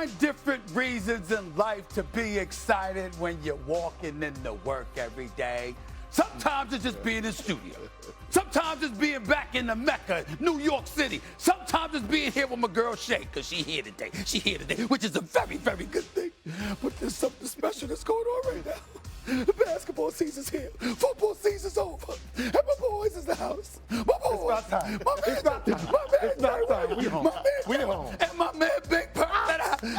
Find different reasons in life to be excited when you're walking into work every day. Sometimes it's just being in the studio. Sometimes it's being back in the Mecca, New York City. Sometimes it's being here with my girl Shay, because she's here today. She's here today, which is a very, very good thing. But there's something special that's going on right now. The basketball season's here. Football season's over. And my boys is the house. My boys. It's about time. My man, it's about time. My man, it's about time. We home. My man, we home. And my man, Big Purr. Oh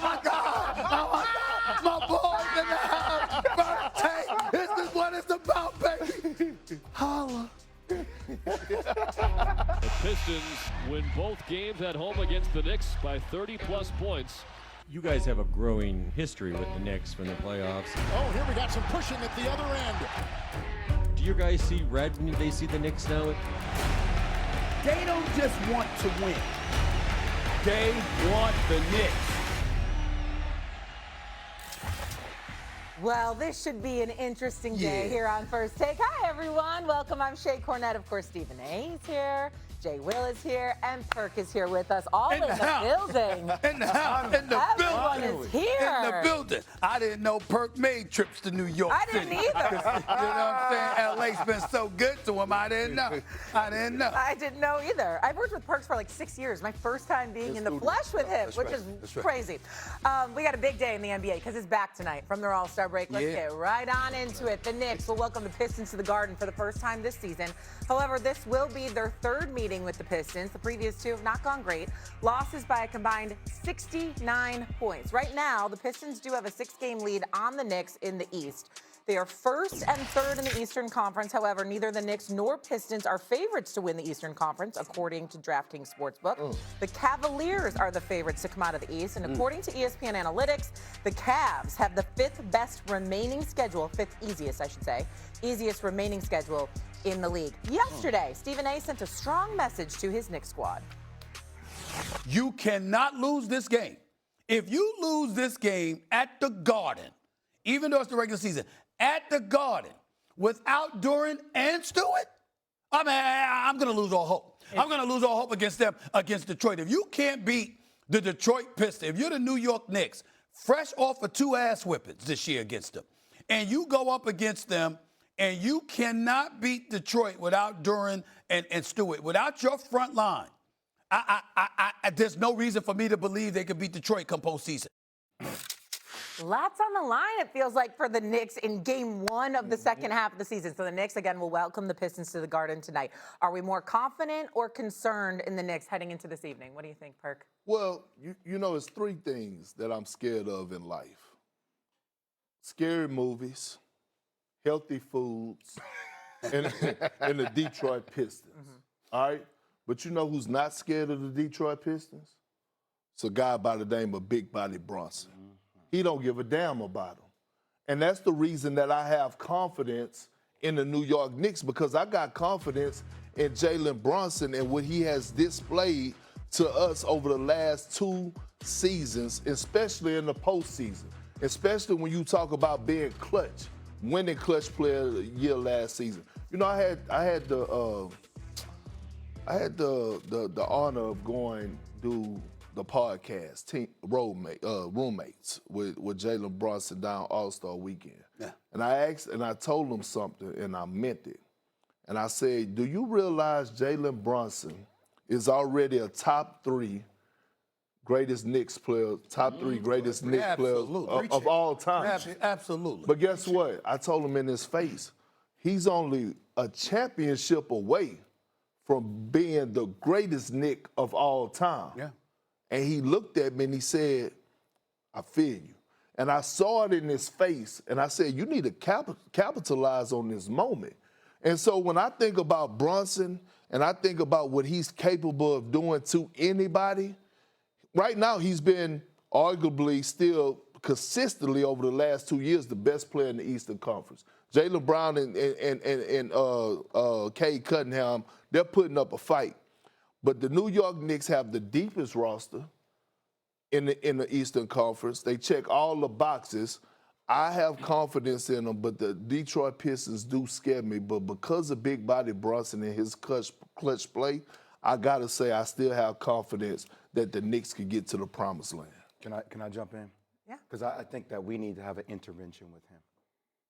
my God. Oh my God. My boys in the house. Birthday. This is what it's about, baby. Holla. The Pistons win both games at home against the Knicks by 30-plus points. You guys have a growing history with the Knicks from the playoffs. Oh, here we got some pushing at the other end. Do you guys see red when they see the Knicks now? They don't just want to win. They want the Knicks. Well, this should be an interesting day here on First Take. Hi, everyone. Welcome. I'm Shay Cornett. Of course, Stephen A. is here. Jay Will is here. And Perk is here with us. All in the building. In the house. In the Everyone building. is here. In the building. I didn't know Perk made trips to New York I City. didn't either. You know what I'm saying? LA's been so good to him. I didn't know. I didn't know. I didn't know either. I've worked with Perks for like 6 years. My first time being in the flesh with him, which is crazy. We got a big day in the NBA because it's back tonight from their All-Star break. Let's get right on into it. The Knicks will welcome the Pistons to the Garden for the first time this season. However, this will be their third meeting with the Pistons. The previous two have not gone great. Losses by a combined 69 points. Right now, the Pistons do have a 6-game lead on the Knicks in the East. They are first and third in the Eastern Conference. However, neither the Knicks nor Pistons are favorites to win the Eastern Conference, according to DraftKings Sportsbook. The Cavaliers are the favorites to come out of the East. And according to ESPN Analytics, the Cavs have the fifth best remaining schedule, fifth easiest, I should say, easiest remaining schedule in the league. Yesterday, Stephen A. sent a strong message to his Knicks squad. You cannot lose this game. If you lose this game at the Garden, even though it's the regular season, at the Garden, without Durant and Stewart, I'm going to lose all hope. I'm going to lose all hope against them, against Detroit. If you can't beat the Detroit Pistons, if you're the New York Knicks, fresh off of 2 ass whippings this year against them, and you go up against them, and you cannot beat Detroit without Durant and Stewart, without your front line, there's no reason for me to believe they could beat Detroit come postseason. Lots on the line, it feels like, for the Knicks in game one of the second half of the season. So the Knicks, again, will welcome the Pistons to the Garden tonight. Are we more confident or concerned in the Knicks heading into this evening? What do you think, Perk? Well, you know, it's 3 things that I'm scared of in life. Scary movies, healthy foods, and the Detroit Pistons. All right? But you know who's not scared of the Detroit Pistons? It's a guy by the name of Big Body Brunson. He don't give a damn about them. And that's the reason that I have confidence in the New York Knicks, because I got confidence in Jalen Brunson and what he has displayed to us over the last 2 seasons, especially in the postseason, especially when you talk about being clutch, winning clutch player of the year last season. You know, I had the honor of going do the podcast, roommates with Jalen Brunson down All-Star Weekend. Yeah. And I told him something, and I meant it. And I said, do you realize Jalen Brunson is already a top 3 greatest Knicks player, top 3 greatest Knicks players of all time? Absolutely. But guess what? I told him in his face, he's only a championship away from being the greatest Knick of all time. Yeah. And he looked at me and he said, I feel you. And I saw it in his face, and I said, you need to capitalize on this moment. And so when I think about Brunson and I think about what he's capable of doing to anybody, right now he's been arguably still consistently over the last 2 years the best player in the Eastern Conference. Jaylen Brown and Cade Cunningham, they're putting up a fight. But the New York Knicks have the deepest roster in the Eastern Conference. They check all the boxes. I have confidence in them, but the Detroit Pistons do scare me. But because of Big Body Brunson and his clutch play, I got to say I still have confidence that the Knicks can get to the promised land. Can I jump in? Yeah. Because I think that we need to have an intervention with him.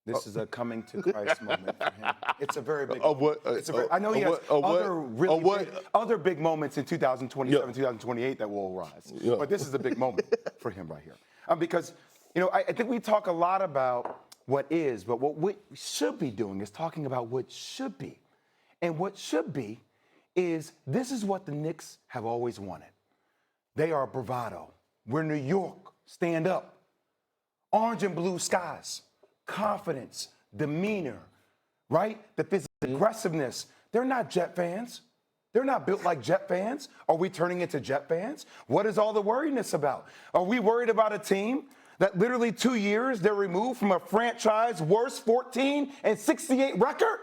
This is a coming to Christ moment for him. It's a very big moment. I know he has other big moments in 2027, 2028 that will arise. But this is a big moment for him right here. Because, I think we talk a lot about what is, but what we should be doing is talking about what should be. And what should be is this is what the Knicks have always wanted. They are bravado. We're New York. Stand up. Orange and blue skies. Confidence, demeanor, right? The physical aggressiveness. They're not Jet fans. They're not built like Jet fans. Are we turning into Jet fans? What is all the worriness about? Are we worried about a team that literally 2 years they're removed from a franchise worst 14-68 record?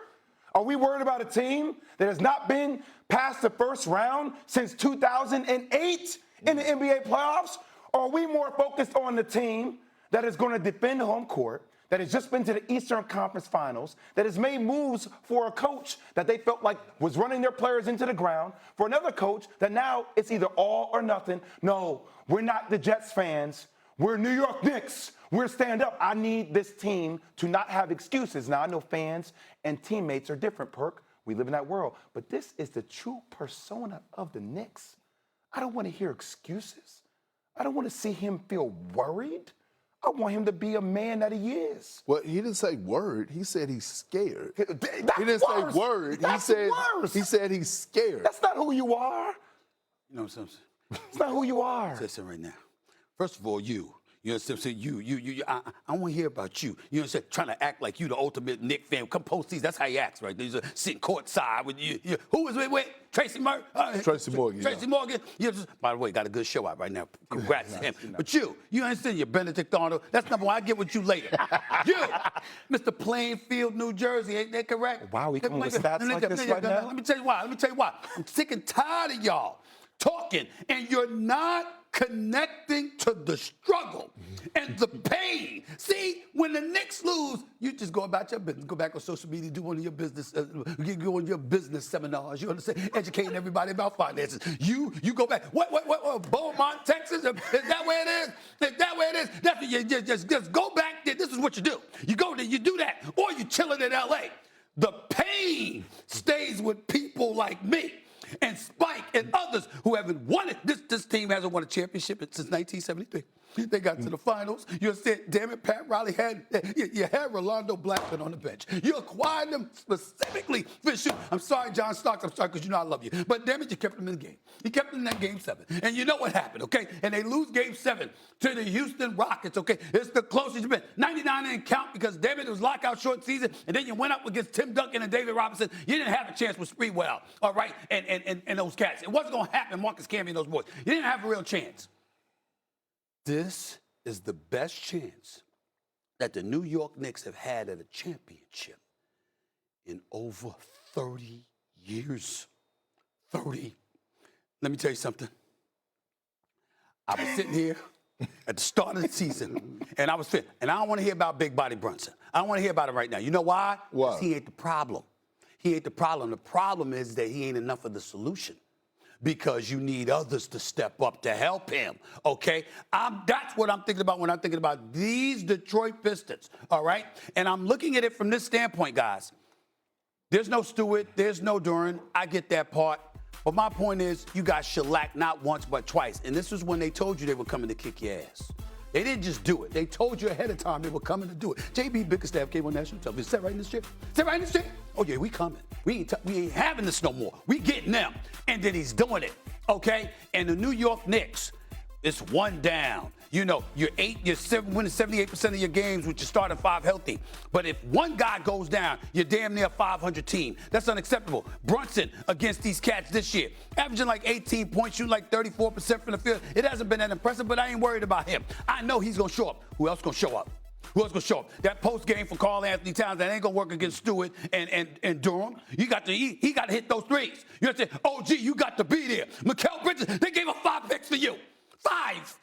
Are we worried about a team that has not been past the first round since 2008 in the NBA playoffs? Or are we more focused on the team that is going to defend home court, that has just been to the Eastern Conference Finals, that has made moves for a coach that they felt like was running their players into the ground, for another coach that now it's either all or nothing? No, we're not the Jets fans. We're New York Knicks. We're stand up. I need this team to not have excuses. Now, I know fans and teammates are different, Perk. We live in that world. But this is the true persona of the Knicks. I don't want to hear excuses. I don't want to see him feel worried. I want him to be a man that he is. Well, he didn't say word. He said he's scared. He didn't say word. He said he's scared. That's not who you are. You know something? It's not who you are. Listen right now. First of all, you understand? I want to hear about you. You understand? Trying to act like you the ultimate Knicks fan. Come postseason. That's how he acts, right? He's sitting courtside with you. Who was with? Tracy Morgan. Tracy Morgan. Tracy Morgan. By the way, got a good show out right now. Congrats to him. But you understand? You're Benedict Arnold. That's number one. I'll get with you later. You, Mr. Plainfield, New Jersey. Ain't that correct? Wow, we coming with stats like this right now? Let me tell you why. I'm sick and tired of y'all talking, and you're not connecting to the struggle and the pain. See, when the Knicks lose, you just go about your business. Go back on social media, do one of your business, go on your business seminars. You understand? Educating everybody about finances. You go back. What? Beaumont, Texas? Is that where it is? Is that where it is? That's what you just go back there. This is what you do. You go there, you do that, or you chilling in L.A. The pain stays with people like me and Spike and others who haven't won it. This team hasn't won a championship since 1973. They got to the finals. You said, damn it, Pat Riley you had Rolando Blackman on the bench. You acquired him specifically for shoot. I'm sorry, John Starks. I'm sorry because you know I love you. But damn it, you kept him in the game. You kept him in that game 7. And you know what happened, okay? And they lose game 7 to the Houston Rockets, okay? It's the closest you've been. 99 didn't count because, damn it was lockout short season. And then you went up against Tim Duncan and David Robinson. You didn't have a chance with Spreewell, all right? And those cats. It wasn't going to happen, Marcus Camby and those boys. You didn't have a real chance. This is the best chance that the New York Knicks have had at a championship in over 30 years. 30. Let me tell you something. I was sitting here at the start of the season, and I was fit. And I don't want to hear about Big Body Brunson. I don't want to hear about it right now. You know why? Why? Because he ain't the problem. He ain't the problem. The problem is that he ain't enough of the solution. Because you need others to step up to help him, okay? That's what I'm thinking about when I'm thinking about these Detroit Pistons, all right? And I'm looking at it from this standpoint, guys. There's no Stewart, there's no Duran. I get that part. But my point is, you got shellacked not once but twice. And this was when they told you they were coming to kick your ass. They didn't just do it. They told you ahead of time they were coming to do it. J.B. Bickerstaff came on national television. Is that right in this chair? Is that right in this chair? Oh, yeah, we coming. We ain't having this no more. We getting them. And then he's doing it, okay? And the New York Knicks, it's one down. You know, you're winning 78% of your games with your starting 5 healthy. But if one guy goes down, you're damn near a 500 team. That's unacceptable. Brunson against these cats this year, averaging like 18 points, shooting like 34% from the field. It hasn't been that impressive, but I ain't worried about him. I know he's going to show up. Who else going to show up? Who else going to show up? That post game for Karl Anthony Towns, that ain't going to work against Stewart and Durham. He got to hit those threes. You understand? OG, you got to be there. Mikal Bridges, they gave up 5 picks for you. 5.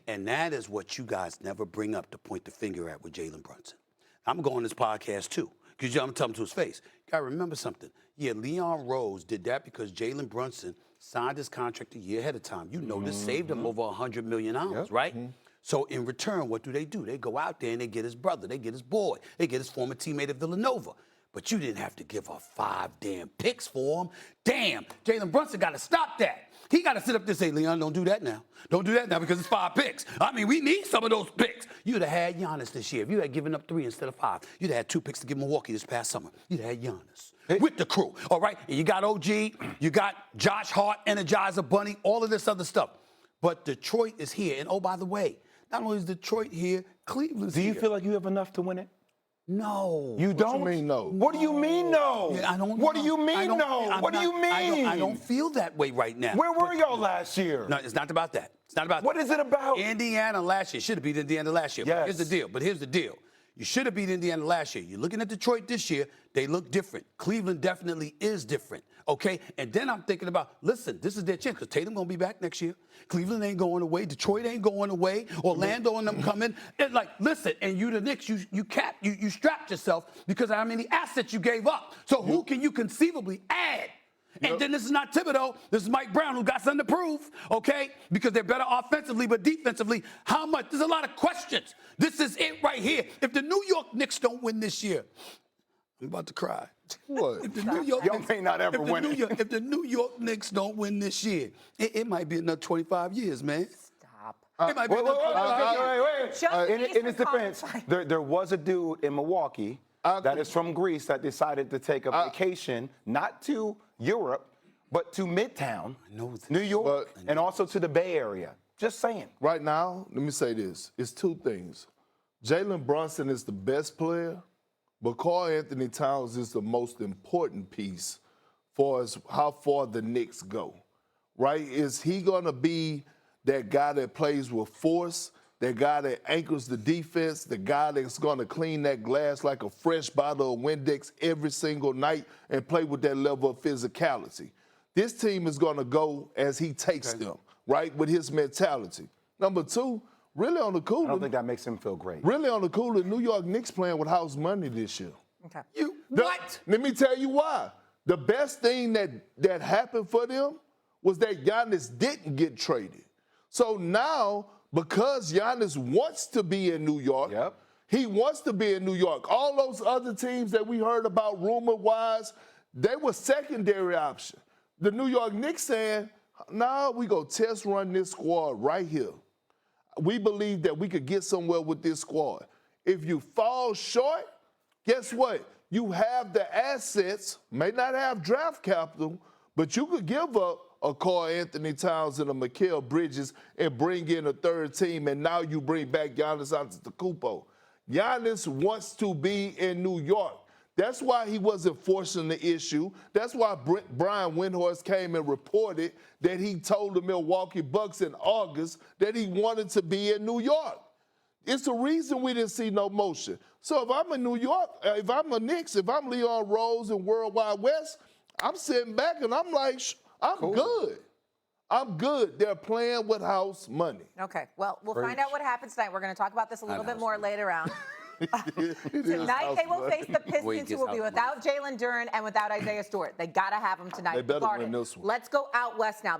And that is what you guys never bring up to point the finger at with Jalen Brunson. I'm going on this podcast too. Because I'm telling him to his face. You got to remember something. Yeah, Leon Rose did that because Jalen Brunson signed his contract a year ahead of time. You know this saved him over $100 million, right? So in return, what do? They go out there and they get his brother, they get his boy, they get his former teammate at Villanova. But you didn't have to give up 5 damn picks for him. Damn, Jalen Brunson got to stop that. He got to sit up there and say, Leon, don't do that now. Don't do that now because it's 5 picks. I mean, we need some of those picks. You'd have had Giannis this year. If you had given up 3 instead of 5, you'd have had 2 picks to give Milwaukee this past summer. You'd have had Giannis with the crew, all right? And you got OG, you got Josh Hart, Energizer Bunny, all of this other stuff. But Detroit is here. And, oh, by the way, not only is Detroit here, Cleveland's here. Do you feel like you have enough to win it? No. You don't? What you mean no? What do you mean no? Yeah, I don't. What do you mean no? What do you mean? I don't feel that way right now. Where were y'all last year? No, it's not about that. It's not about What that. is it about? Indiana last year. Should have beat Indiana last year. Yes. But here's the deal. You should have beat Indiana last year. You're looking at Detroit this year. They look different. Cleveland definitely is different, okay? And then I'm thinking about, listen, this is their chance because Tatum going to be back next year. Cleveland ain't going away. Detroit ain't going away. Orlando and them coming. And like, listen, and you the Knicks, you strapped yourself because of how many assets you gave up. So who can you conceivably add? And then this is not Thibodeau. This is Mike Brown, who got something to prove, okay? Because they're better offensively, but defensively, how much? There's a lot of questions. This is it right here. If the New York Knicks don't win this year, I'm about to cry. What? If the New York Y'all Knicks, may not ever win it. If the New York Knicks don't win this year, it might be another 25 years, man. Stop. It might be another 25 years. Just In his defense, there was a dude in Milwaukee that is from Greece that decided to take a vacation, not to Europe, but to Midtown, New York, and also to the Bay Area. Just saying. Right now, let me say this. It's 2 things. Jalen Brunson is the best player, but Karl Anthony Towns is the most important piece for how far the Knicks go, right? Is he going to be that guy that plays with force, that guy that anchors the defense, the guy that's going to clean that glass like a fresh bottle of Windex every single night and play with that level of physicality? This team is going to go as he takes them, right, with his mentality. Number 2, really on the cooler. I don't think that makes him feel great. Really on the cooler, New York Knicks playing with house money this year. Okay. What? Let me tell you why. The best thing that happened for them was that Giannis didn't get traded. So now, because Giannis wants to be in New York, he wants to be in New York. All those other teams that we heard about rumor-wise, they were secondary option. The New York Knicks saying, nah, we go test run this squad right here. We believe that we could get somewhere with this squad. If you fall short, guess what? You have the assets, may not have draft capital, but you could give up a Karl Anthony Towns and a Mikal Bridges and bring in a 3rd team, and now you bring back Giannis Antetokounmpo. Giannis wants to be in New York. That's why he wasn't forcing the issue. That's why Brian Windhorst came and reported that he told the Milwaukee Bucks in August that he wanted to be in New York. It's the reason we didn't see no motion. So if I'm in New York, if I'm a Knicks, if I'm Leon Rose and Worldwide West, I'm sitting back and I'm like, I'm good. I'm good. They're playing with house money. Okay, well, we'll find out what happens tonight. We're going to talk about this a little bit more later on. Tonight they will face the Pistons, who will be without Jalen Duren and without Isaiah Stewart. They got to have them tonight. They better win this one. Let's go out west now.